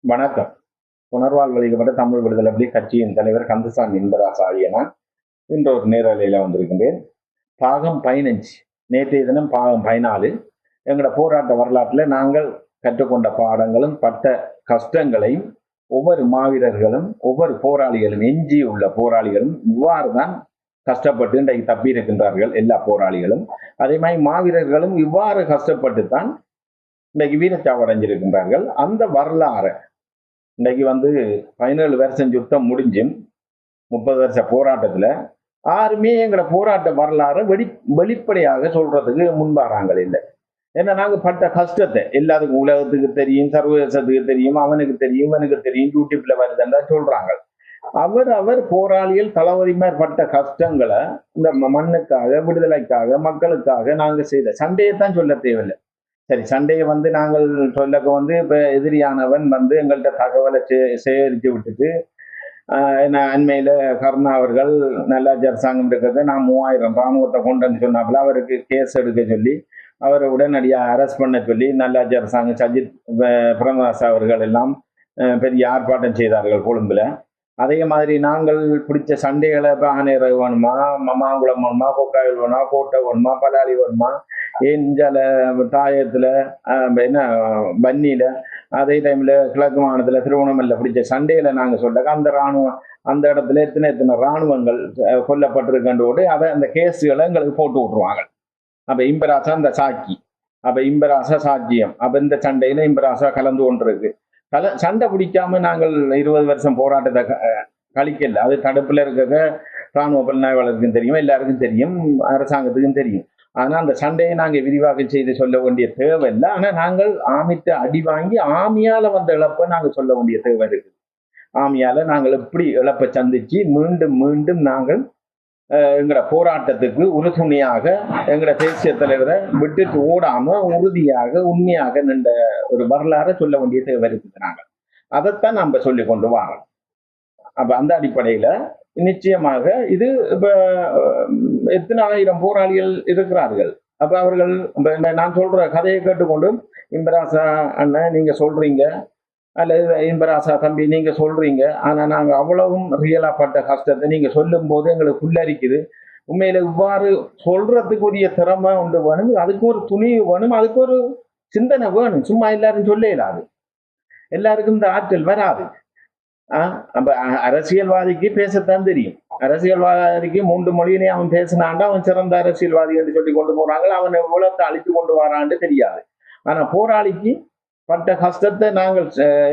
வணக்கம். புனர்வாழ்வளிக்கப்பட்ட தமிழ் விடுதலை புலி கட்சியின் தலைவர் கந்தசாமி இன்பராசு ஆகிய நான் இன்று ஒரு நேரலையில வந்திருக்கின்றேன். பாகம் 15, நேற்றைய தினம் பாகம் 14. எங்களோட போராட்ட வரலாற்றில் நாங்கள் கற்றுக்கொண்ட பாடங்களும் பட்ட கஷ்டங்களையும் ஒவ்வொரு மாவீரர்களும் ஒவ்வொரு போராளிகளும் எஞ்சியுள்ள போராளிகளும் இவ்வாறு தான் கஷ்டப்பட்டு இன்றைக்கு தப்பி இருக்கின்றார்கள். எல்லா போராளிகளும் அதே மாதிரி மாவீரர்களும் இவ்வாறு கஷ்டப்பட்டு தான் இன்றைக்கு வீரச்சாவு அடைஞ்சிருக்கின்றார்கள். அந்த வரலாறு இன்னைக்கு 17 வருஷம் யுத்தம் முடிஞ்சும் 30 வருஷ போராட்டத்துல யாருமே எங்களோட போராட்ட வரலாறு வெளிப்படையாக சொல்றதுக்கு முன்பாறாங்கள் இல்லை. ஏன்னா நாங்க பட்ட கஷ்டத்தை எல்லாத்துக்கும் உலகத்துக்கு தெரியும், சர்வதேசத்துக்கு தெரியும், அவனுக்கு தெரியும், இவனுக்கு தெரியும், யூடியூப்ல வருதுன்னு சொல்றாங்க. அவர் போராளிகள் தளபதிமார் பட்ட கஷ்டங்களை இந்த மண்ணுக்காக, விடுதலைக்காக, மக்களுக்காக நாங்க செய்த சண்டையை தான் சொல்ல தேவையில்லை. சரி, சண்டையை நாங்கள் சொல்லக்க இப்ப எதிரியானவன் எங்கள்கிட்ட தகவலை சேகரித்து விட்டுட்டு அண்மையில கருணா அவர்கள் நல்லாட்சி அரசாங்கம் இருக்கிறது நான் 3000 ராணுவத்தை கொண்டு சொன்னாப்புல அவருக்கு கேஸ் எடுக்க சொல்லி அவரை உடனடியாக அரெஸ்ட் பண்ண சொல்லி நல்லாட்சி அரசாங்கம் சஜித் பிரேமதாஸ் அவர்கள் எல்லாம் பெரிய ஆர்ப்பாட்டம் செய்தார்கள் கொழும்புல. அதே மாதிரி நாங்கள் பிடிச்ச சண்டைகளை இப்போ ஆணையர் வேணுமா, மாங்குளம் வேணுமா, கொக்காயில் வேணுமா, கோட்டை வேணுமா, பலாலி வேணுமா, ஏஞ்சால தாயத்துல என்ன பன்னியில, அதே டைம்ல கிழக்கு மாநிலத்துல திருவண்ணாமலையில பிடிச்ச சண்டையில நாங்க சொல்ல அந்த இராணுவம் அந்த இடத்துல எத்தனை இராணுவங்கள் கொல்லப்பட்டிருக்கோடு அதை அந்த கேஸுகளை எங்களுக்கு போட்டு விட்டுருவாங்க. அப்ப இம்பராசா அந்த சாட்சி, அப்ப இம்பராசா சாட்சியம், அப்ப இந்த சண்டையில இம்பராசா கலந்து கொண்டிருக்கு. சண்டை பிடிக்காம நாங்கள் 20 வருஷம் போராட்டத்தை கழிக்கல. அது தடுப்புல இருக்க இராணுவ புலனாய்வாளருக்கும் தெரியும், எல்லாருக்கும் தெரியும், அரசாங்கத்துக்கும் தெரியும். ஆனா அந்த சண்டையை நாங்க விரிவாக்கம் செய்து சொல்ல வேண்டிய தேவை இல்லை. ஆனா நாங்கள் ஆமித்த அடி வாங்கி ஆமியால வந்த இழப்பை நாங்க சொல்ல வேண்டிய தேவை இருக்குது. ஆமியால நாங்கள் எப்படி இழப்பை சந்திச்சு மீண்டும் மீண்டும் நாங்கள் எங்கட போராட்டத்துக்கு உறுதுணையாக எங்கட தேசிய தலைவரை விட்டுட்டு ஓடாம உறுதியாக உண்மையாக நின்ற ஒரு வரலாறை சொல்ல வேண்டிய தேவை இருக்குது. நாங்கள் அதைத்தான் நம்ம சொல்லி கொண்டு வரோம். அப்ப அந்த அடிப்படையில நிச்சயமாக இது இப்ப எத்தனை ஆயிரம் போராளிகள் இருக்கிறார்கள். அப்ப அவர்கள் நான் சொல்ற கதையை கேட்டுக்கொண்டு இம்பராசா அண்ணன் நீங்க சொல்றீங்க, அல்லது இன்பராசா தம்பி நீங்க சொல்றீங்க, ஆனா நாங்க அவ்வளவும் ரியலா பட்ட கஷ்டத்தை நீங்க சொல்லும் போது எங்களுக்கு புல்லரிக்குது. உண்மையில இவ்வாறு சொல்றதுக்குரிய திறமை ஒன்று வேணும், அதுக்கு ஒரு துணிவு வேணும், அதுக்கு ஒரு சிந்தனை வேணும். சும்மா எல்லாரும் சொல்ல இயலாது, எல்லாருக்கும் இந்த ஆற்றல் வராது. அப்ப அரசியல்வாதிக்கு பேசத்தான் தெரியும். அரசியல்வாதிக்கு 3 மொழியிலே அவன் பேசினான்டா அவன் சிறந்த அரசியல்வாதி என்று சொல்லி கொண்டு போறாங்க. அவன் உலகத்தை அழித்து கொண்டு வரான்னு தெரியாது. ஆனா போராளிக்கு பட்ட கஷ்டத்தை நாங்கள்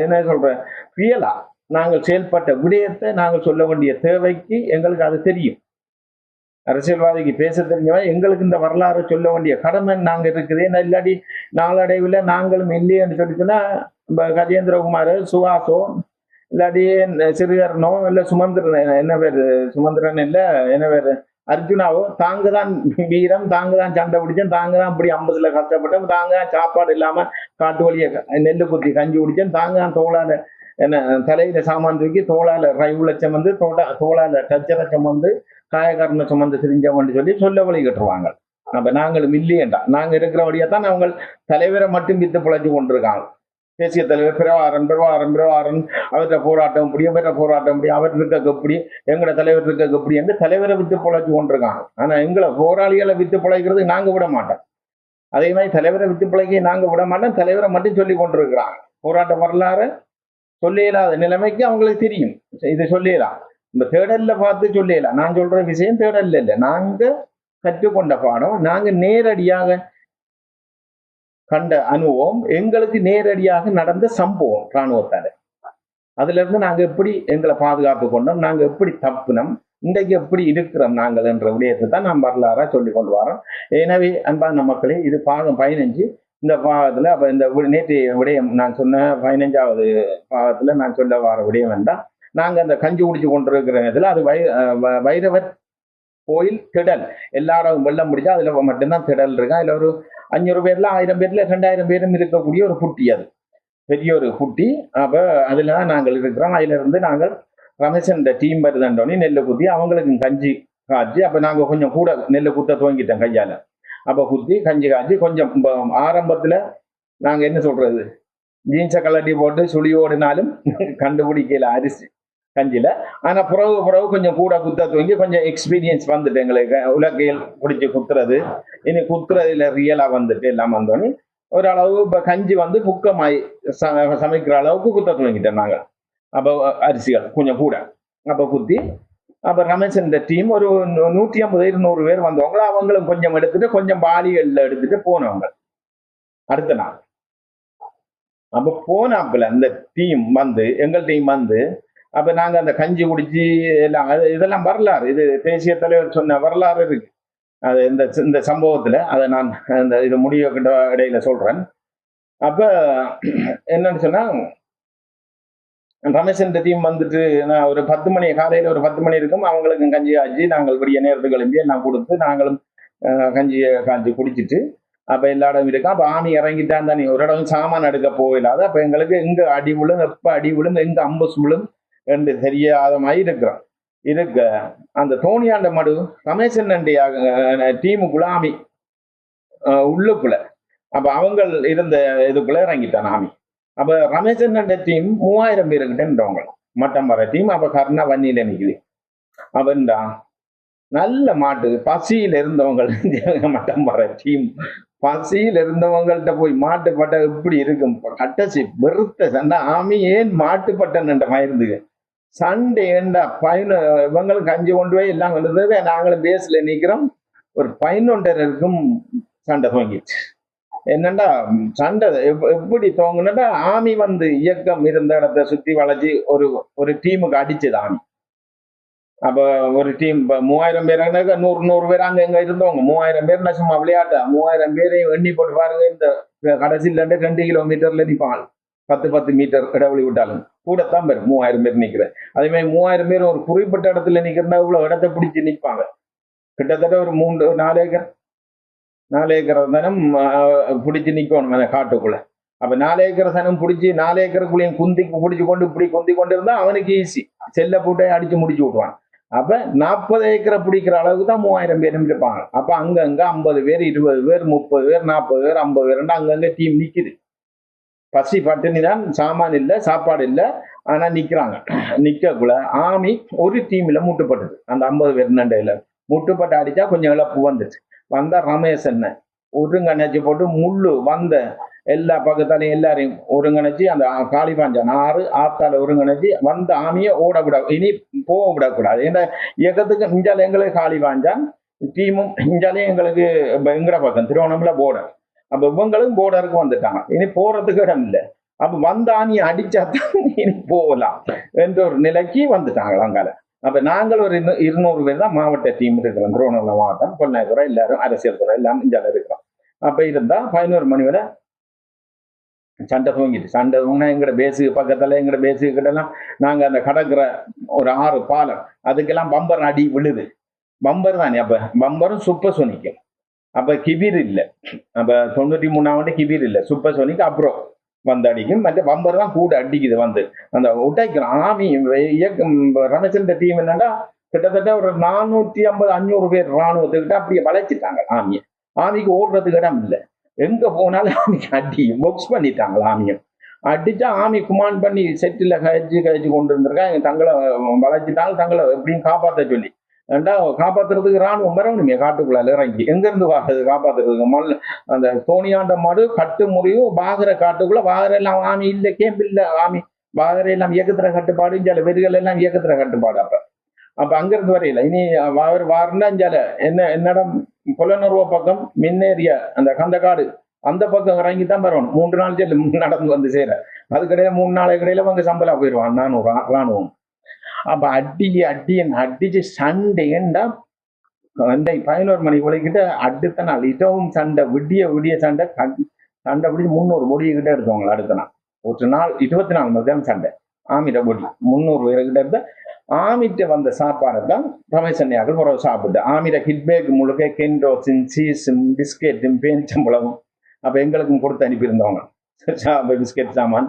என்ன சொல்றேன் ரியலா நாங்கள் செயல்பட்ட விடயத்தை நாங்கள் சொல்ல வேண்டிய தேவைக்கு எங்களுக்கு அது தெரியும். அரசியல்வாதிக்கு பேச தெரிஞ்சவன் எங்களுக்கு இந்த வரலாறு சொல்ல வேண்டிய கடமை நாங்க இருக்குது. இல்லாட்டி நாளடைவில் நாங்களும் இல்லையன்னு சொல்லி சொன்னா கஜேந்திரகுமார், சுகாசோ, இல்லாட்டி சிறுகரனோ இல்ல சுமந்திரன், என்ன பேரு சுமந்திரன் இல்ல என்ன பேரு அர்ஜுனாவோ, தாங்க தான் வீரம், தாங்க தான் சண்டை பிடிச்சேன், தாங்க தான் இப்படி 50ல கஷ்டப்பட்டேன், தாங்க தான் சாப்பாடு இல்லாம காட்டு வழிய நெல்லு குத்தி கஞ்சி குடிச்சேன், தாங்க தான் தோளால என்ன தலையில சாமான் தூக்கி தோளால ரைவுல சுமந்து தோளால டச்சரை சுமந்து காயக்காரனை சுமந்து திரிஞ்சவன் சொல்லி சொல்ல வழி கட்டுருவாங்க. அப்ப நாங்களும் இல்லையேண்டா நாங்க இருக்கிறபடியா தான் அவங்க தலைவரை மட்டும் வித்து பிழைச்சு கொண்டிருக்காங்க. தேசிய தலைவர் பிரபாரன் அவர்கிட்ட போராட்டம் முடியும், வேற போராட்டம் முடியும், அவர் இருக்க எப்படி, எங்கட தலைவர் இருக்க எப்படி என்று தலைவரை வித்து பிழைச்சு கொண்டிருக்காங்க. ஆனா எங்களை போராளிகளை வித்து பிழைக்கிறது நாங்க விட மாட்டோம். அதே மாதிரி தலைவரை வித்து பிழைக்க நாங்க விட மாட்டோம். தலைவரை மட்டும் சொல்லி கொண்டிருக்கிறாங்க. போராட்ட வரலாறு சொல்ல இயலாத நிலைமைக்கு அவங்களுக்கு தெரியும். இது சொல்லிடலாம், இந்த தேடல்ல பார்த்து சொல்லிடலாம். நான் சொல்ற விஷயம் தேடல்ல இல்லை, நாங்க கற்றுக்கொண்ட பாடம், நாங்க நேரடியாக கண்ட அனுபவம், எங்களுக்கு நேரடியாக நடந்த சம்பவம் இராணுவத்தால. அதுல இருந்து நாங்க எப்படி எங்களை பாதுகாப்பு கொண்டோம், நாங்க எப்படி தப்புனோம், இன்றைக்கு எப்படி இருக்கிறோம் நாங்கள் என்ற விடயத்தை தான் நாம் வரலாறா சொல்லி கொண்டு வரோம். எனவே அன்பான மக்களே, இது பாகம் 15. இந்த பாகத்துல அப்ப இந்த நேற்றைய விடயம் நான் சொன்ன 15வது பாகத்துல நான் சொல்ல வர விடயம் என்றால், நாங்க அந்த கஞ்சி குடிச்சு கொண்டிருக்கிற நேரத்துல அது வைரவர் கோயில் திடல், எல்லாரும் வெள்ளம் முடிஞ்சா அதுல மட்டும்தான் திடல் இருக்கு. அதுல ஒரு 500 பேர்ல 1000 பேர்ல 2000 பேரும் இருக்கக்கூடிய ஒரு புட்டி, அது பெரிய ஒரு புட்டி. அப்ப அதுலதான் நாங்கள் இருக்கிறோம். அதுல இருந்து நாங்கள் ரமேசன் டீம் வருதண்டோனி நெல்லை குத்தி அவங்களுக்கு கஞ்சி காய்ச்சி, அப்ப நாங்க கொஞ்சம் கூட நெல்லை குத்த துவங்கிட்டோம் கையால. அப்ப குத்தி கஞ்சி காய்ச்சி கொஞ்சம் ஆரம்பத்துல நாங்க என்ன சொல்றது ஜீன்ஸை கலட்டி போட்டு சுழி ஓடினாலும் கண்டுபிடிக்கல அரிசி கஞ்சில. ஆனா புறவு கொஞ்சம் கூட குத்த துவங்கி கொஞ்சம் எக்ஸ்பீரியன்ஸ் வந்துட்டு எங்களுக்கு உலகையில் பிடிச்சி குத்துறது, இனி குத்துறதுல ரியலா வந்துட்டு எல்லாம் வந்தோடனே ஓரளவு இப்ப கஞ்சி வந்து புக்கமாய் சமைக்கிற அளவுக்கு குத்த துவங்கிட்டோம் நாங்க. அப்ப அரிசிகள் கொஞ்சம் கூட அப்ப குத்தி, அப்ப ரமேஷன் டீம் ஒரு 150 200 பேர் வந்தவங்க. அவங்களும் கொஞ்சம் எடுத்துட்டு கொஞ்சம் பாலிகள்ல எடுத்துட்டு போனவங்க அடுத்த நாள். அப்ப போனாப்புல அந்த டீம் வந்து எங்கள் டீம் வந்து, அப்ப நாங்க அந்த கஞ்சி குடிச்சு எல்லாம் இதெல்லாம் வரலாறு, இது தேசிய தலைவர் சொன்ன வரலாறு இருக்கு. அது இந்த சம்பவத்துல அதை நான் இந்த இது முடிய இடையில சொல்றேன். அப்ப என்னன்னு சொன்னா, ரமேஷன் டீம் வந்துட்டு நான் ஒரு 10 மணி காலையில ஒரு 10 மணி இருக்கும், அவங்களுக்கும் கஞ்சி காய்ச்சி நாங்கள் விடிய நேரத்துக்கு கிளம்பி எல்லாம் கொடுத்து நாங்களும் கஞ்சியை காய்ச்சி குடிச்சிட்டு அப்ப எல்லா இடம் இருக்கா. அப்ப ஆமி இறங்கிட்டான் தானே, ஒரு இடம் சாமான் எடுக்க போயிடாது. அப்ப எங்களுக்கு எங்க அடி விழும், எப்ப அடி விழும், எங்க அம்பஸ் விழும் என்று தெரியாத மாதிரி இருக்கிறோம். இருக்க அந்த தோணியாண்ட மடு ரமேசன் டீமுக்குள்ள ஆமி உள்ளுக்குள்ள, அப்ப அவங்க இருந்த இதுக்குள்ள இறங்கிட்டான் ஆமி. அப்ப ரமேசன் டீம் 3000 பேருக்கிட்டவங்க மட்டம் வர டீம். அப்ப கர்ணா வன்னியில நிக்குது. அவன்டா நல்ல மாட்டு பசியில இருந்தவங்க மட்டம் வர டீம் பசியில் இருந்தவங்கள்ட்ட போய் மாட்டுப்பட்ட எப்படி இருக்கும், கட்டசி வெறுத்த சண்டை. ஆமி ஏன் மாட்டுப்பட்டன்ற மாதிரி இருந்துங்க சண்டை ஏண்டா இவங்களும் கஞ்சி கொண்டு போய் எல்லாம் கொண்டு நாங்களும் பேஸ்ல நிக்கிறோம். ஒரு 11 இருக்கும் சண்டை துவங்கிடுச்சு. என்னண்டா சண்டை எப்படி துவங்குனா, ஆமி வந்து இயக்கம் இருந்த இடத்த சுத்தி வளைச்சு ஒரு டீமுக்கு அடிச்சது ஆமி. அப்ப ஒரு டீம் 3000 பேர் 100 பேர் அங்க எங்க இருந்தவங்க 3000 பேர் சும்மா விளையாட்டா 3000 பேரையும் எண்ணி போட்டு பாருங்க. இந்த கடைசியில 2 கிலோமீட்டர்ல நிற்பாங்க, 10 மீட்டர் இடைவெளி விட்டாலும் கூடத்தான் பேர் 3000 பேர் நிக்கிறேன். அதே மாதிரி 3000 பேர் ஒரு குறிப்பிட்ட இடத்துல நிக்கிறா இவ்வளவு இடத்தை பிடிச்சு நிற்பாங்க. கிட்டத்தட்ட ஒரு 4 ஏக்கர் தானம் பிடிச்சு நிக்கணும் அந்த காட்டுக்குள்ள. அப்ப 4 ஏக்கர் சனம் பிடிச்சி 4 ஏக்கருக்குள்ளேயும் குந்தி பிடிச்சு கொண்டு இப்படி குந்தி கொண்டு இருந்தா அவனுக்கு ஈஸி, செல்ல பூட்டை அடிச்சு முடிச்சு விட்டுவான். அப்ப 40 ஏக்கரை பிடிக்கிற அளவுக்கு தான் 3000 பேரும் இருப்பாங்க. அப்ப அங்கங்க 50 பேர் 20 பேர் 30 பேர் 40 பேர் 50 பேர் அங்கங்க டீம் நிக்குது. பசி பட்டினி தான், சாமான் இல்ல, சாப்பாடு இல்ல, ஆனா நிக்கிறாங்க. நிக்கக்குள்ள ஆமி ஒரு டீம்ல முட்டுப்பட்டது. அந்த 50 பேர் நண்டையில முட்டுப்பட்டு அடிச்சா கொஞ்சம் இழப்பு வந்துச்சு. வந்தா ரமேஷ் என்ன ஒருங்கிணைச்சு போட்டு முள்ளு வந்த எல்லா பக்கத்தாலையும் எல்லாரையும் ஒருங்கிணைச்சு அந்த காளிபாஞ்சான் ஆத்தால ஒருங்கிணைச்சு வந்த ஆமியை ஓட விட, இனி போக விடக்கூடாது. ஏன்னா இயக்கத்துக்கு இஞ்சால எங்களுக்கு காளிபாஞ்சான் டீமும் இஞ்சாலையும் எங்களுக்கு எங்கட பக்கம் திருவண்ணாமலை போர்டர். அப்ப இவங்களும் போர்டருக்கு வந்துட்டாங்க, இனி போறதுக்கு இடம் இல்லை. அப்ப வந்த ஆணியை அடிச்சாதான் இனி போகலாம் என்ற ஒரு நிலைக்கு வந்துட்டாங்க அங்கால. அப்ப நாங்கள் ஒரு 200 பேர் தான் மாவட்ட டீம் இருக்கிறோம். திருவண்ணாமலை மாவட்டம், பொன்னாய்துறை, எல்லாரும் அரசியல் துறை எல்லாம் இஞ்சால இருக்கிறோம். அப்ப இருந்தா 11 மணி வரை சண்டை துவங்கிட்டு. சண்டை தூங்கினா எங்கட பேஸுக்கு பக்கத்துல எங்கட பேஸுக்கு கிட்டலாம் நாங்க அந்த கடற்கிற ஒரு 6 பாலம் அதுக்கெல்லாம் பம்பர் அடி விழுது. பம்பர் தானே, அப்ப பம்பரும் சூப்பர் சோனிக்கும். அப்ப கிபீர் இல்லை, அப்ப 93 கிபீர் இல்லை, சூப்பர் சோனிக்கு அப்புறம் வந்து அடிக்கும். மற்ற பம்பர் தான் கூட அடிக்குது வந்து அந்த உடைக்கிறோம். ஆமி இயக்கம் ரமேசன் டீம் என்னன்னா கிட்டத்தட்ட ஒரு 450 500 பேர் ராணுவத்துக்கிட்ட அப்படியே வளைச்சிட்டாங்க ஆமியை. ஆமிக்கு ஓடுறதுக்கு இடம் இல்லை, எங்க போனாலும் ஆமிக்கு அடி பொக்ஸ் பண்ணிட்டாங்க. ஆமியும் அடிச்சா ஆமி குமாண்ட் பண்ணி செட்டில் கழிச்சு கொண்டு இருந்திருக்காங்க. தங்களை வளைச்சிட்டாங்க, தங்களை எப்படியும் காப்பாற்ற சொல்லி. ஏண்டா காப்பாத்துறதுக்கு ராணுவம் வரணுமே காட்டுக்குள்ள இறங்கி, எங்க இருந்து வாடுறது காப்பாத்துறதுக்கு? அந்த தோணியாண்ட மாடு கட்டு முறையும் பாகர காட்டுக்குள்ள பாகர எல்லாம் ஆமி இல்ல, கேம்ப் இல்ல, ஆமி பாகர எல்லாம் இயக்கத்துல கட்டுப்பாடு, இஞ்சால வெறிகள் எல்லாம் இயக்கத்துல கட்டுப்பாடு. அப்ப அங்க இருந்து வரையில இனி வாருன்னா இஞ்சால என்னிடம் புலனர்வ பக்கம் மின்னேறிய அந்த கந்தக்காடு அந்த பக்கம் இறங்கித்தான் வரணும். 3 நாள் செல்லு நடந்து வந்து சேர, அதுக்கிடையில 3 நாளைக்கு இடையில அவங்க சம்பளா போயிடுவான் 400 ராணுவம். அப்ப அடிச்சு சண்டைண்டா அந்த 11 மணி உலகிட்ட அடுத்த நாள் இடவும் சண்டை, விடிய சண்டை பிடிச்சி 300 பொடிக்கிட்ட எடுத்தவங்க. அடுத்த நாள் ஒரு நாள் 24 மணி நேரம் சண்டை. ஆமிட்ட பொடி 300 பேருக்கிட்ட இருந்த ஆமிட்ட வந்த சாப்பாடை தான் ரமேசன்யாக்கள் உறவு சாப்பிட்டு ஆமிட்ட கிட்பேக் முழுக்க கென்ரோஸும் சீஸும் பிஸ்கெட்டும் பேரிச்சம்பழமும் அப்ப எங்களுக்கும் கொடுத்து அனுப்பியிருந்தவங்க பிஸ்கெட் சாமான்.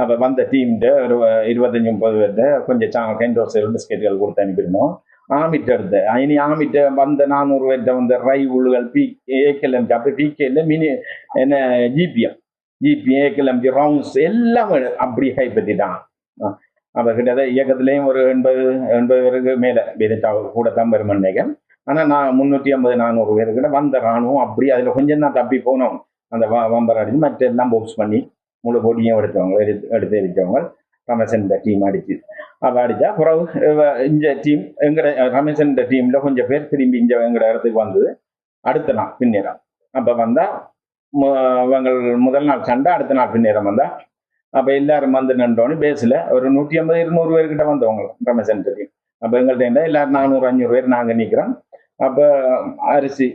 அப்ப வந்த டீம்கிட்ட ஒரு 25-30 பேர்கிட்ட கொஞ்சம் கென்ரோஸ் பிஸ்கெட்டுகள் கொடுத்து அனுப்பியிருந்தோம். ஆமிட்ட எடுத்த இனி ஆமிட்ட வந்த 400 பேர்கிட்ட வந்த ரை உள்கள் ஏகேஎல் அப்ப பிகேல மினி என்ன ஜிபிஎம் ஜிபிஏ கிளம்பி ரவுண்ட்ஸ் எல்லாம் அப்படியே கைப்பற்றிட்டான். அப்போ கிட்டத்தட்ட இயக்கத்திலேயும் ஒரு 80 பேருக்கு மேலே கூட தான் பெருமை நினைக்கிறேன். ஆனால் நான் 350-400 பேருக்கிட்ட வந்த ராணுவம் அப்படி அதில் கொஞ்சம் தான் தப்பி போனோம். அந்த வம்பர் அடிச்சு மற்ற எல்லாம் போக்ஸ் பண்ணி முழு போட்டியும் எடுத்து எரிச்சவங்க ரமேசன் டீம் அடிச்சு. அப்போ அடித்தா பிறகு இந்த டீம் எங்கட ரமேசன் டீமில் கொஞ்சம் பேர் திரும்பி இங்கே எங்கட இடத்துக்கு வந்தது அடுத்த நாள் பின்னேறம். அப்போ வந்தால் முதல் நாள் சண்டை, அடுத்த நாள் பின்னேறம் வந்தால் அப்போ எல்லாரும் வந்து நின்றோன்னு பேஸில் ஒரு 150-200 பேர்கிட்ட வந்தவங்க ரமேசன் டீம். அப்போ எங்கள்கிட்ட எல்லாரும் 400-500 பேர் நாங்கள் நிற்கிறோம். அப்போ அரிசி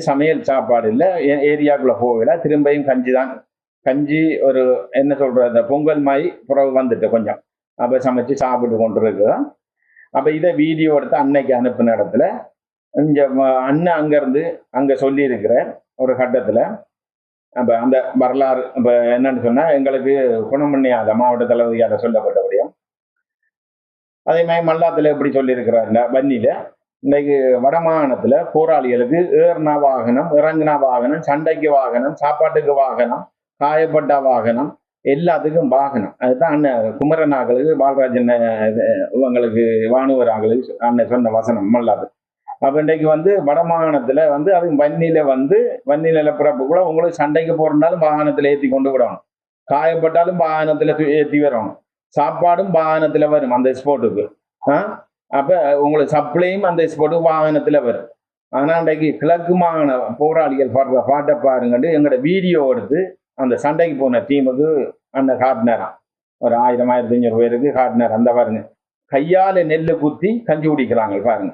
சமையல் சாப்பாடு இல்லை, ஏரியாக்குள்ளே போகல, திரும்பியும் கஞ்சி தான். கஞ்சி ஒரு என்ன சொல்கிறது, அந்த பொங்கல் மாதிரி புறவு வந்துட்டு கொஞ்சம் அப்போ சமைச்சு சாப்பிட்டு கொண்டு இருக்கிறோம். அப்போ இதை வீடியோ எடுத்து அன்னைக்கு அனுப்பின இடத்துல இங்கே அண்ணன் அங்கேருந்து அங்கே சொல்லியிருக்கிற ஒரு கட்டத்தில் அப்போ அந்த வரலாறு இப்போ என்னன்னு சொன்னால் எங்களுக்கு குணமண்ணியாத மாவட்ட தளபதியால் சொல்லப்பட்டபடியும் அதே மாதிரி மல்லாத்தில் எப்படி சொல்லியிருக்கிறாருன்னா வன்னியில் இன்னைக்கு வடமாகாணத்தில் போராளிகளுக்கு ஏறினா வாகனம், இறங்கினா வாகனம், சண்டைக்கு வாகனம், சாப்பாட்டுக்கு வாகனம், காயப்பட்ட வாகனம், எல்லாத்துக்கும் வாகனம். அதுதான் அண்ணன் குமரனாக்களுக்கு பாலராஜன் இவங்களுக்கு வானுவராங்களுக்கு அண்ணன் சொன்ன வசனம் மல்லாது. அப்போ இன்றைக்கு வந்து வடமாகாணத்தில் வந்து அது வன்னி நிலப்பிறப்பு கூட உங்களுக்கு சண்டைக்கு போறதுனாலும் வாகனத்தில் ஏற்றி கொண்டு விடணும், காயப்பட்டாலும் வாகனத்தில் ஏற்றி வரணும், சாப்பாடும் வாகனத்தில் வரும் அந்த ஸ்போர்ட்டுக்கு. அப்போ உங்களுக்கு சப்ளையும் அந்த ஸ்போர்ட்டுக்கு வாகனத்தில் வரும். ஆனால் இன்றைக்கு கிழக்கு மாகாண போராளிகள் பாடுற பாட்டை பாருங்கட்டு எங்களோட வீடியோ எடுத்து அந்த சண்டைக்கு போன டீமுக்கு அந்த காட்டினாராம். ஒரு 1000-1500 பேருக்கு காட்டினார். அந்த பாருங்க, கையால் நெல்லு குத்தி கஞ்சி குடிக்கிறாங்க பாருங்க.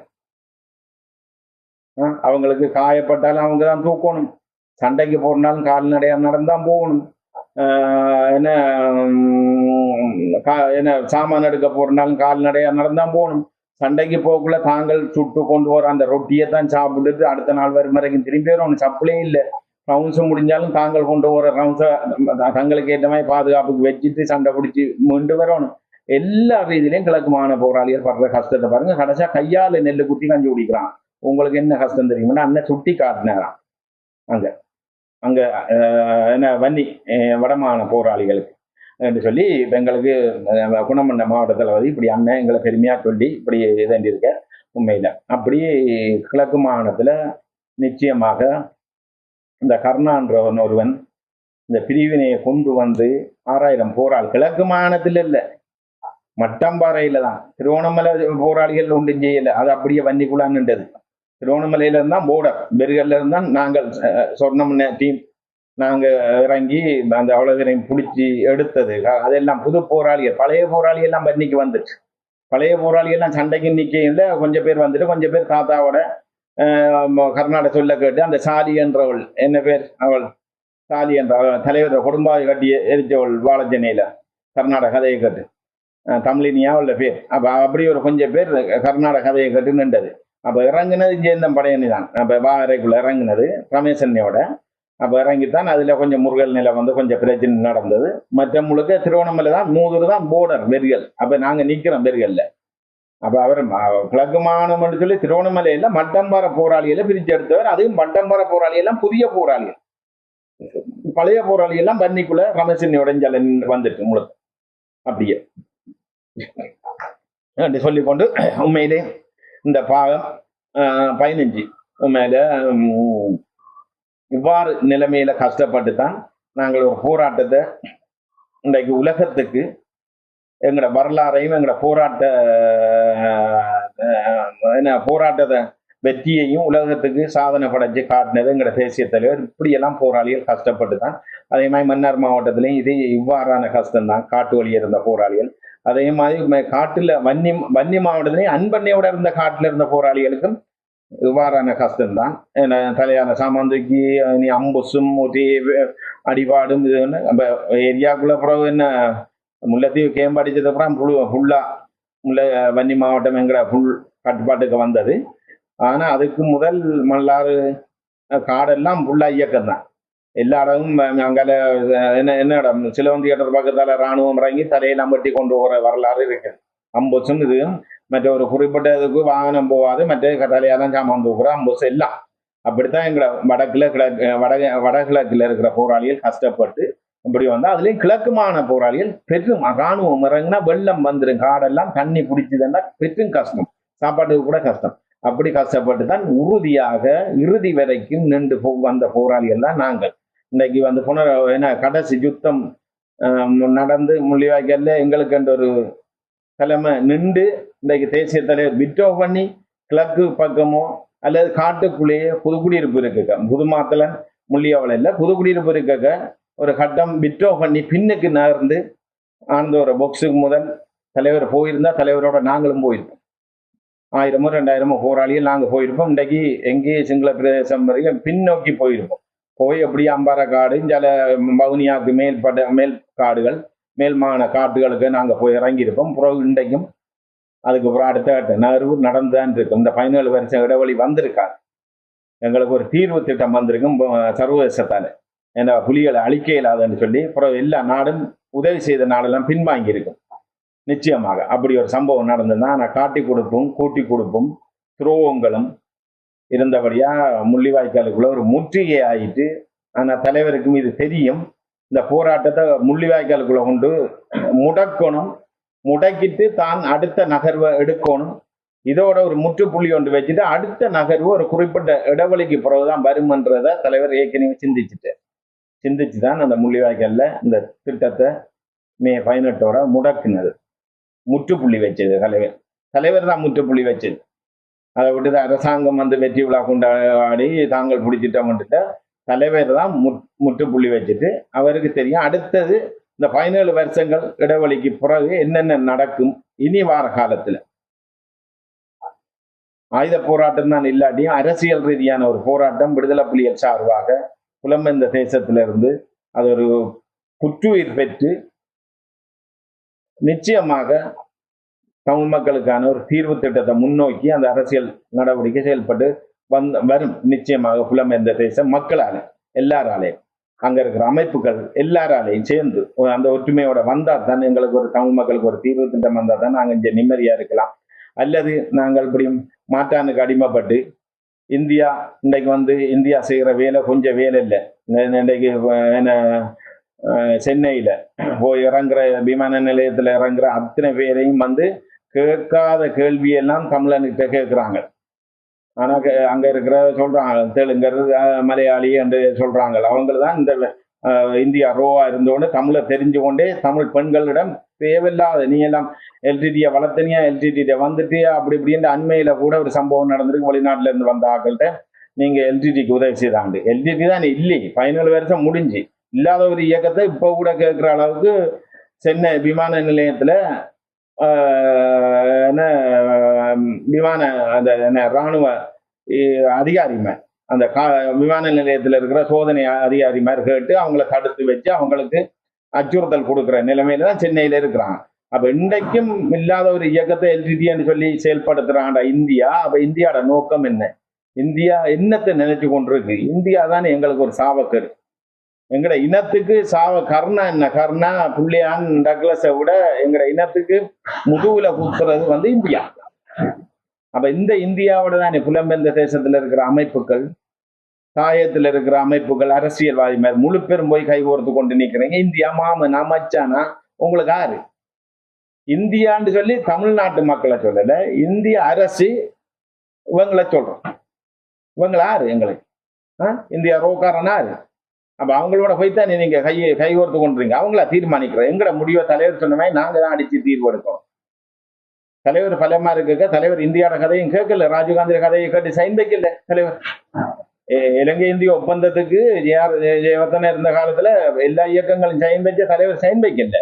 அவங்களுக்கு காயப்பட்டாலும் அவங்க தான் தூக்கணும், சண்டைக்கு போறனாலும் கால்நடையாக நடந்தான் போகணும், என்ன சாமான் எடுக்க போறனாலும் கால்நடையாக நடந்தான் போகணும். சண்டைக்கு போகக்குள்ள தாங்கள் சுட்டு கொண்டு வர அந்த ரொட்டியை தான் சாப்பிட்டுட்டு அடுத்த நாள் வரும் வரைக்கும் திரும்பி வரணும். சப்ளே இல்லை, ரவுண்ட்ஸும் முடிஞ்சாலும் தாங்கள் கொண்டு வர ரவுண்ட்ஸை தங்களுக்கு ஏற்ற மாதிரி பாதுகாப்புக்கு வச்சுட்டு சண்டை பிடிச்சி மீண்டு வரணும். எல்லா ரீதியிலையும் கிழக்கு மாகாண போராளிகள் படுற கஷ்டத்தை பாருங்க. கடைசியா கையால் நெல்லு குத்தி கஞ்சி குடிக்கிறான். உங்களுக்கு என்ன கஷ்டம் தெரியுமா? அண்ணன் சுட்டி காட்டினாராம் அங்க அங்க என்ன வன்னி வடமாகாண போராளிகளுக்கு என்று சொல்லி எங்களுக்கு குணமண்ட மாவட்ட தளபதி இப்படி அண்ணன் எங்களை பெருமையா சொல்லி இப்படி இதண்டிருக்க. உண்மையில அப்படியே கிழக்கு மாகாணத்துல நிச்சயமாக இந்த கருணான்றவன் ஒருவன் இந்த பிரிவினையை கொண்டு வந்து 6000 போராளி கிழக்கு மாகாணத்தில் இல்லை, மட்டம்பாறையில தான். திருவோணமலை போராளிகள் ஒன்றும் செய்யலை, அது அப்படியே வன்னிக்குள்ளான்னுட்டது. திருவோணமலையில இருந்தால் போர்டர், பெருகல்ல இருந்தால் நாங்கள் சொர்ணம் டீம் நாங்கள் இறங்கி அந்த அவ்வளோதையும் பிடிச்சி எடுத்தது. அதெல்லாம் புது போராளிகள், பழைய போராளி எல்லாம் வன்னிக்கு வந்துச்சு. பழைய போராளி எல்லாம் சண்டைக்கு நிற்கையில் கொஞ்சம் பேர் வந்துட்டு கொஞ்சம் பேர் தாத்தாவோட கர்நாடக சொல்ல கேட்டு அந்த சாலி என்றவள், என்ன பேர் அவள், சாலி என்ற தலைவர் குடும்பாவை கட்டி எரிச்சவள் வாழச்சென்னையில கர்நாடக கதையை கேட்டு, தமிழினியா உள்ள பேர். அப்போ அப்படி ஒரு கொஞ்சம் பேர் கர்நாடக கதையை கேட்டு நின்றது. அப்போ இறங்குனது ஜெயந்தம் படையணி தான். அப்போ வாரைக்குள்ள இறங்குனது ரமேசன்னையோட. அப்போ இறங்கித்தான் அதில் கொஞ்சம் முருகல் நிலை வந்து கொஞ்சம் பிரச்சனை நடந்தது. மற்ற முழுக்க திருவண்ணாமலை தான், மூதூர் தான் போர்டர் வெறிகள். அப்போ நாங்கள் நிற்கிறோம் வெறிகல்ல. அப்போ அவர் கிழக்கு மாகாணம்னு சொல்லி திருவண்ணாமலையில மட்டம்பர போராளிகளை பிரித்து எடுத்தவர். அதையும் மட்டம்பர போராளியெல்லாம் புதிய போராளிகள், பழைய போராளியெல்லாம் வன்னிக்குள்ள ரமேசன்னையோட வந்துட்டு முழுக்க அப்படியே சொல்லிக்கொண்டு உண்மையிலே இந்த பாகம் 15 உண்மையில இவ்வாறு நிலைமையில கஷ்டப்பட்டு தான் நாங்கள் ஒரு போராட்டத்தை இன்றைக்கு உலகத்துக்கு எங்களோட வரலாறையும் எங்களோட போராட்டத்தை வெற்றியையும் உலகத்துக்கு சாதனை படைச்சு காட்டினது எங்களோட தேசிய தலைவர். இப்படியெல்லாம் போராளிகள் கஷ்டப்பட்டு தான். அதே மாதிரி மன்னார் மாவட்டத்திலையும் இதே இவ்வாறான கஷ்டம்தான், காட்டு வழியே இருந்த போராளிகள். அதே மாதிரி காட்டுல வன்னி மாவட்டத்திலையும் அன்பண்ணையோட இருந்த காட்டுல இருந்த போராளிகளுக்கும் இவ்வாறான கஷ்டம்தான். தலையான சாமாந்துக்கு நீ அம்புசும் அடிபாடும் இது நம்ம ஏரியாக்குள்ள பிறகு என்ன முல்லைத்தீவு கேம்படிச்சது அப்புறம் ஃபுல்லா வன்னி மாவட்டம் எங்கட ஃபுல் கட்டுப்பாட்டுக்கு வந்தது. ஆனா அதுக்கு முதல் மல்லாறு காடெல்லாம் ஃபுல்லா இயக்கம் தான். எல்லா இடமும் அங்கால என்ன இடம் சிலவந்தி தியேட்டர் பக்கத்தால இராணுவம் இறங்கி தலையெல்லாம் வெட்டி கொண்டு போற வரலாறு இருக்கு. அம்புசும் இது மற்ற ஒரு குறிப்பிட்ட இதுக்கு வாகனம் போகாது, மற்ற தலையாதான் சாமான் தூக்குற அம்புஸ் எல்லாம் அப்படித்தான் எங்களை வடகிழக்குல இருக்கிற போராளிகள் கஷ்டப்பட்டு இப்படி வந்து அதுலயும் கிழக்குமான போராளிகள் பெரும் இராணுவம் இறங்கினா வெள்ளம் வந்துடும், காடெல்லாம் தண்ணி பிடிச்சதுன்னா பெரும் கஷ்டம், சாப்பாட்டுக்கு கூட கஷ்டம். அப்படி கஷ்டப்பட்டு தான் உறுதியாக இறுதி வரைக்கும் நின்று வந்த போராளிகள் தான் நாங்கள். இன்னைக்கு வந்து என்ன கடைசி யுத்தம் நடந்து முள்ளிவாய்க்கல்ல எங்களுக்கு என்ற ஒரு தலைமை நின்று இன்றைக்கு தேசிய தலைவர் விட்ரோ பண்ணி கிழக்கு பக்கமோ அல்லது காட்டுக்குள்ளேயே புதுக்குடியிருப்பு இருக்க புதுமாத்தலன் முள்ளியாவள இல்லை புதுக்குடியிருப்பு இருக்க ஒரு கட்டம் விட்ரோ பண்ணி பின்னுக்கு நகர்ந்து அந்த ஒரு பொக்ஸுக்கு முதல் தலைவர் போயிருந்தா தலைவரோட நாங்களும் போயிருப்போம். 1000 2000 போராளிகள் நாங்கள் போயிருப்போம். இன்றைக்கு எங்கேயே சிங்கள பிரதேசம் வரைக்கும் பின்னோக்கி போயிருப்போம். போய் அப்படியே அம்பாறை காடு சில வவுனியாவுக்கு மேல் காடுகள் மேல் மாகாண காட்டுகளுக்கு நாங்கள் போய் இறங்கியிருப்போம். பிறகு இன்றைக்கும் அதுக்கு அப்புறம் அடுத்த நகர்வு நடந்துதான் இருக்கும். இந்த 17 வருஷம் இடைவெளி வந்திருக்காது. எங்களுக்கு ஒரு தீர்வு திட்டம் வந்திருக்கும் சர்வதேசத்தால, ஏன்னா புலிகளை அழிக்க இயலாதுன்னு சொல்லி அப்புறம் எல்லா நாடும் உதவி செய்த நாடெல்லாம் பின்வாங்கி இருக்கும். நிச்சயமாக அப்படி ஒரு சம்பவம் நடந்ததுன்னா நான் காட்டி கொடுப்பும் கூட்டி கொடுப்பும் துரோகங்களும் இருந்தபடியா முள்ளிவாய்க்காலுக்குள்ள ஒரு முற்றுகை ஆயிட்டு. ஆனால் தலைவருக்கும் இது தெரியும். இந்த போராட்டத்தை முள்ளிவாய்க்காலுக்குள்ள கொண்டு முடக்கணும், முடக்கிட்டு தான் அடுத்த நகர்வை எடுக்கணும். இதோட ஒரு முற்றுப்புள்ளி ஒன்று வச்சுட்டு அடுத்த நகர்வு ஒரு குறிப்பிட்ட இடைவெளிக்கு பிறகுதான் வருமன்றதை தலைவர் ஏற்கனவே சிந்திச்சு தான் அந்த முள்ளிவாய்க்கால்ல இந்த திட்டத்தை மே 18 முடக்குனது, முற்றுப்புள்ளி வச்சது தலைவர் தான் முற்றுப்புள்ளி வச்சது. அதை விட்டு அரசாங்கம் வந்து வெற்றி விழா கொண்டாடி தாங்கள் பிடிச்சிட்டோம்ட்டு தலைவர் தான் முற்றுப்புள்ளி வச்சுட்டு அவருக்கு தெரியும் அடுத்தது இந்த 17 வருஷங்கள் இடைவெளிக்கு பிறகு என்னென்ன நடக்கும் இனி வார காலத்துல. ஆயுத போராட்டம் தான் இல்லாட்டியும் அரசியல் ரீதியான ஒரு போராட்டம் விடுதலை புலிகள் சார்பாக புலம்பெயர்ந்த தேசத்திலிருந்து அது ஒரு புற்றுயிர் பெற்று நிச்சயமாக தமிழ் மக்களுக்கான ஒரு தீர்வு திட்டத்தை முன்னோக்கி அந்த அரசியல் நடவடிக்கை செயல்பட்டு வரும். நிச்சயமாக புலம்பெயர்ந்த தேச மக்களாலே எல்லாராலே அங்க இருக்கிற அமைப்புகள் எல்லாராலையும் சேர்ந்து அந்த ஒற்றுமையோட வந்தா தான் எங்களுக்கு ஒரு தமிழ் மக்களுக்கு ஒரு தீர்வு திட்டம் வந்தா தான் நாங்கள் இங்க நிம்மதியா இருக்கலாம். அல்லது நாங்கள் இப்படி மாற்றானுக்கு அடிமைப்பட்டு இந்தியா இன்றைக்கு வந்து இந்தியா செய்கிற வேலை கொஞ்சம் வேலை இல்லை. இன்றைக்கு என்ன சென்னையில போய் இறங்குற விமான நிலையத்துல இறங்குற அத்தனை பேரையும் வந்து கேட்காத கேள்வியெல்லாம் தமிழன்கிட்ட கேட்குறாங்க. ஆனா அங்க இருக்கிற சொல்றாங்க தெலுங்கர் மலையாளி என்று சொல்றாங்க. அவங்கதான் இந்த இந்தியா ரோவா இருந்தோன்னு தமிழை தெரிஞ்சு கொண்டே தமிழ் பெண்களிடம் தேவையில்லாத நீ எல்லாம் எல்டிடியை வளர்த்தனியா எல்டிடியை வந்துட்டு அப்படி இப்படின்ற அண்மையில கூட ஒரு சம்பவம் நடந்திருக்கு. வெளிநாட்டுல இருந்து வந்த ஆக்கள்கிட்ட நீங்க எல்டிடிக்கு உதவி செய்தாண்டு. எல்டிடி தான் இல்லை, 17 வருஷம் முடிஞ்சு இல்லாத ஒரு இயக்கத்தை இப்ப கூட கேட்கிற அளவுக்கு சென்னை விமான நிலையத்துல விமான அந்த இராணுவ அதிகாரிமே அந்த விமான நிலையத்தில் இருக்கிற சோதனை அதிகாரி மாதிரி கேட்டு அவங்கள தடுத்து வச்சு அவங்களுக்கு அச்சுறுத்தல் கொடுக்குற நிலைமையில தான் சென்னையில இருக்கிறாங்க. அப்ப இன்றைக்கும் இல்லாத ஒரு இயக்கத்தை எல்டிடின்னு சொல்லி செயல்படுத்துறாங்க இந்தியா. அப்ப இந்தியாவோட நோக்கம் என்ன? இந்தியா என்னத்தை நினைச்சு கொண்டிருக்கு? இந்தியா தானே எங்களுக்கு ஒரு சாவக்கரு. எங்கட இனத்துக்கு கர்ணா என்ன கர்ணா புள்ளியான் டக்ளஸை விட எங்கட இனத்துக்கு முதுகுல குத்துறது வந்து இந்தியா. அப்ப இந்த இந்தியாவோட தானே புலம்பெயர்ந்த தேசத்துல இருக்கிற அமைப்புகள், தாயத்துல இருக்கிற அமைப்புகள், அரசியல்வாதி மாதிரி முழு பெரும் போய் கைகோர்த்து கொண்டு நிக்கிறீங்க. இந்தியா மாமனா மச்சானா உங்களுக்கு யாரு? இந்தியான்னு சொல்லி தமிழ்நாட்டு மக்களை சொல்லல, இந்திய அரசு இவங்களை சொல்றோம். இவங்க யாரு எங்களுக்கு? இந்தியா ரோக்காரன் யாரு? அப்ப அவங்களோட போய்தான் நீங்க கைகோர்த்து கொண்டுறீங்க. அவங்களா தீர்மானிக்கிறோம். எங்கட முடிவை தலைவர் சொன்ன மாதிரி நாங்க தான் அடிச்சு தீர்வு எடுக்கணும். தலைவர் பலமா இருக்க தலைவர் இந்தியாவோட கதையும் கேட்கல, ராஜீவ்காந்தி கதையை கேட்டு சைன் வைக்கல தலைவர். இலங்கை இந்திய ஒப்பந்தத்துக்கு ஜெயவர்தன இருந்த காலத்துல எல்லா இயக்கங்களும் சைன் வச்ச தலைவர் சைன் வைக்கல,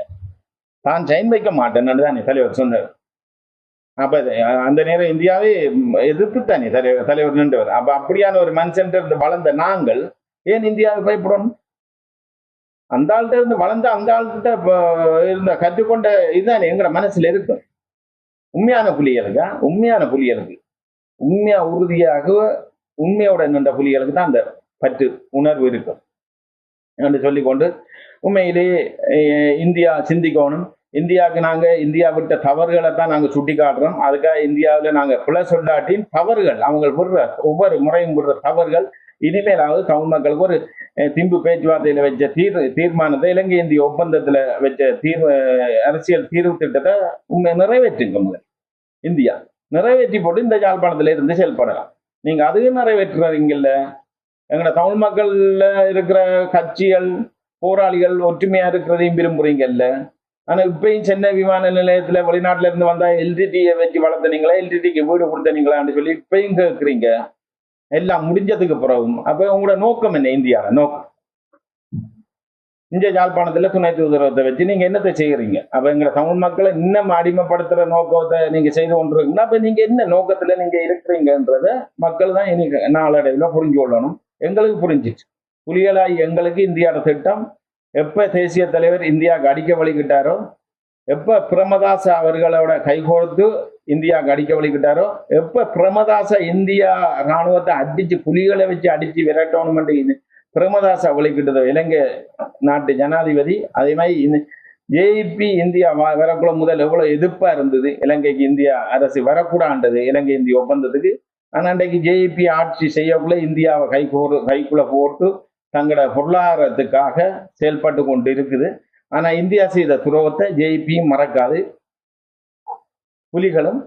தான் சைன் வைக்க மாட்டேன்னு தானே தலைவர் சொன்னார். அப்ப அந்த நேரம் இந்தியாவே எதிர்த்து தானே தலைவர் நின்றவர். அப்ப அப்படியான ஒரு மனுஷன் இருந்து வளர்ந்த நாங்கள் ஏன் இந்தியாவை பயப்படணும்? அந்த ஆள்கிட்ட இருந்து வளர்ந்த அந்த ஆள்கிட்ட இருந்த கற்றுக்கொண்ட இதுதானே எங்கட மனசுல இருக்கும். உண்மையான புலிகளுக்கா உண்மையான புலிகளுக்கு உண்மையா உறுதியாக உண்மையோட நின்ற புலிகளுக்கு தான் அந்த பற்று உணர்வு இருக்கும் என்று சொல்லிக்கொண்டு உண்மையிலேயே இந்தியா சிந்திக்கணும். இந்தியாவுக்கு நாங்க இந்தியா விட்ட தவறுகளை தான் நாங்க சுட்டி காட்டுறோம். அதுக்காக இந்தியாவில் நாங்க பிழை சொல்லாட்டின் தவறுகள் அவங்க விடுற ஒவ்வொரு முறையும் விடுற தவறுகள் இனிமேலாவது தமிழ் மக்களுக்கு ஒரு திம்பு பேச்சுவார்த்தையில வச்ச தீர்மானத்தை இலங்கை இந்திய ஒப்பந்தத்துல வச்ச அரசியல் தீர்வு திட்டத்தை உண்மை நிறைவேற்றுங்க முதல் இந்தியா நிறைவேற்றி போட்டு இந்த யாழ்ப்பாணத்துல இருந்து செயல்படலாம். நீங்க அதுவும் நிறைவேற்றுறீங்கல்ல. எங்கட தமிழ் மக்கள்ல இருக்கிற கட்சிகள் போராளிகள் ஒற்றுமையா இருக்கிறதையும் விரும்புறீங்கல்ல. ஆனா இப்பயும் சென்னை விமான நிலையத்துல வெளிநாட்டுல இருந்து வந்தா எல்டிடியை வச்சு வளர்த்தனீங்களா, எல்டிடிக்கு வீடு கொடுத்தனீங்களான்னு சொல்லி இப்பயும் கேட்குறீங்க. எல்லாம் முடிஞ்சதுக்கு பிறகும் அப்ப உங்களோட நோக்கம் என்ன? இந்தியாவில் நோக்கம் இந்திய யாழ்ப்பாணத்துல துணை தூதரகத்தை வச்சு நீங்க என்னத்தை செய்யறீங்க? அப்ப எங்க தமிழ் மக்களை இன்னும் அடிமைப்படுத்துற நோக்கத்தை நீங்க செய்து கொண்டிருக்கீங்கன்னா அப்ப நீங்க என்ன நோக்கத்துல நீங்க இருக்கிறீங்கன்றத மக்கள் தான் இனி நாளடைவில் புரிஞ்சு கொள்ளணும். எங்களுக்கு புரிஞ்சிச்சு. புலிகளாய் எங்களுக்கு இந்தியாவோட திட்டம் எப்ப தேசிய தலைவர் இந்தியாவுக்கு அடிக்க வழிகிட்டாரோ, எப்ப பிரமதாச அவர்களோட கைகோர்த்து இந்தியாவுக்கு அடிக்க வழிகிட்டாரோ, எப்ப பிரமதாச இந்தியா ராணுவத்தை அடிச்சு புலிகளை வச்சு அடிச்சு விரட்டணும் பிரமதாச வழிகிட்டதோ இலங்கை நாட்டு ஜனாதிபதி, அதே மாதிரி ஜேபி இந்தியா வரக்குள்ள முதல் எவ்வளவு எதிர்ப்பா இருந்தது இலங்கைக்கு இந்தியா அரசு வரக்கூடாண்டது இலங்கை இந்திய ஒப்பந்தத்துக்கு. ஆனா அன்றைக்கு ஜேபி ஆட்சி செய்யக்குள்ள இந்தியாவை கைக்குள்ள போட்டு தங்களோட பொருளாதாரத்துக்காக செயல்பட்டு கொண்டு இருக்குது. ஆனா இந்தியா செய்த துரோகத்தை ஜேபியும் மறக்காது, புலிகளும்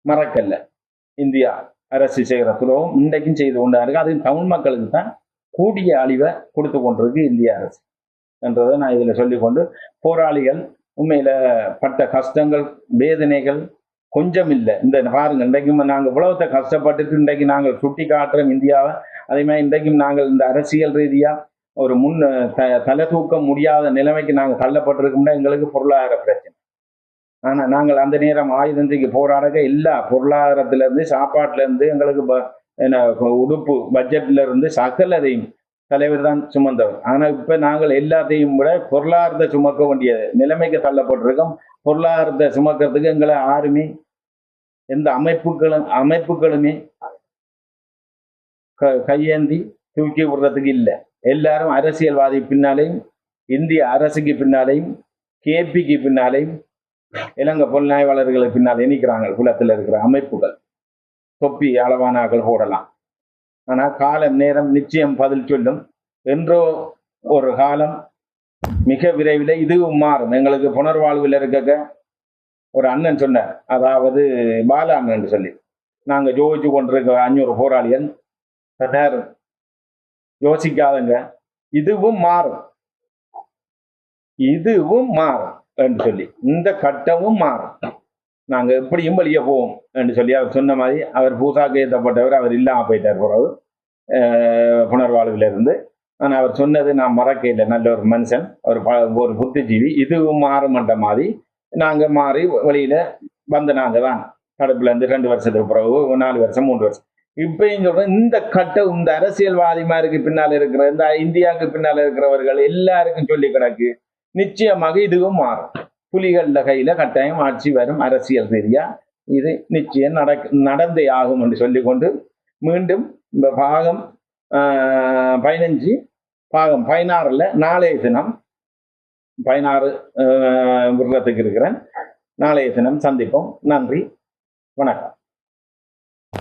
மறக்கல. இந்தியா அரசு செய்கிற துரோகம் இன்றைக்கும் செய்து கொண்டாருக்கு. அது தமிழ் மக்களுக்கு தான் கூடிய அழிவை கொடுத்து கொண்டிருக்கு இந்திய அரசு என்றதை நான் இதுல சொல்லிக்கொண்டு, போராளிகள் உண்மையில பட்ட கஷ்டங்கள் வேதனைகள் கொஞ்சம் இல்லை. இந்த பாருங்க, இன்றைக்கும் நாங்கள் இவ்வளவுத்த கஷ்டப்பட்டுட்டு இன்றைக்கு நாங்கள் சுட்டி காட்டுறோம் இந்தியாவை. அதே மாதிரி இன்றைக்கும் நாங்கள் இந்த அரசியல் ரீதியா ஒரு தலை தூக்க முடியாத நிலைமைக்கு நாங்கள் தள்ளப்பட்டிருக்கோம்னா எங்களுக்கு பொருளாதார பிரச்சனை. ஆனா நாங்கள் அந்த நேரம் ஆயுதந்திக்கு போராடக எல்லா பொருளாதாரத்துல இருந்து சாப்பாட்டுல இருந்து எங்களுக்கு உடுப்பு பட்ஜெட்ல இருந்து சகலதையும் தலைவர் தான் சுமந்தவர். ஆனா இப்ப நாங்கள் எல்லாத்தையும் விட பொருளாதாரத்தை சுமக்க வேண்டிய நிலைமைக்கு தள்ளப்பட்டிருக்கோம். பொருளாதாரத்தை சுமக்கிறதுக்கு எங்களை யாருமே எந்த அமைப்புகளுமே கையேந்தி தூக்கி விடுறதுக்கு இல்லை. எல்லாரும் அரசியல்வாதி பின்னாலையும் இந்திய அரசுக்கு பின்னாலையும் கேபிக்கு பின்னாலையும் இலங்கை புலனாய்வாளர்களுக்கு பின்னால் நிற்கிறாங்க. குலத்தில் இருக்கிற அமைப்புகள் தொப்பி அளவானாக்கள் போடலாம். ஆனா காலம் நேரம் நிச்சயம் பதில் சொல்லும். என்றோ ஒரு காலம் மிக விரைவில் இதுவும் மாறும். எங்களுக்கு புனர்வாழ்வில் இருக்க ஒரு அண்ணன் சொன்னார், அதாவது பாலா அண்ணன் சொல்லி, நாங்க யோசிச்சு கொண்டிருக்க 500 போராளிகள் யோசிக்காதங்க, இதுவும் மாறும் என்று சொல்லி, இந்த கட்டமும் மாறும், நாங்க எப்படியும் வெளியே போவோம் என்று சொல்லி அவர் சொன்ன மாதிரி அவர் பூசாக்கு ஏற்றப்பட்டவர். அவர் இல்லாம போயிட்டார் பிறகு புனர்வாழ்வில் இருந்து. ஆனா அவர் சொன்னது நான் மறக்க இல்லை. நல்ல ஒரு மனுஷன், ஒரு புத்திஜீவி. இதுவும் மாறுமன்ற மாதிரி நாங்க மாறி வெளியில வந்த நாங்க தான் தடுப்புல இருந்து 2 வருஷத்துக்கு பிறகு 4 வருஷம் 3 வருஷம். இப்பயும் சொல்றேன், இந்த கட்டம் இந்த அரசியல்வாதிமாருக்கு பின்னால் இருக்கிற இந்த இந்தியாவுக்கு பின்னால் இருக்கிறவர்கள் எல்லாருக்கும் சொல்லி கிடக்கு, நிச்சயமாக இதுவும் மாறும். புலிகள கையில கட்டாயம் ஆட்சி வரும். அரசியல் ரீதியா இது நிச்சயம் நடந்தே ஆகும் என்று சொல்லிக்கொண்டு, மீண்டும் இந்த பாகம் 15 பாகம் 16ல நாளைய தினம் 16 விரதத்துக்கு இருக்கிறேன். நாளைய தினம் சந்திப்போம். நன்றி, வணக்கம்.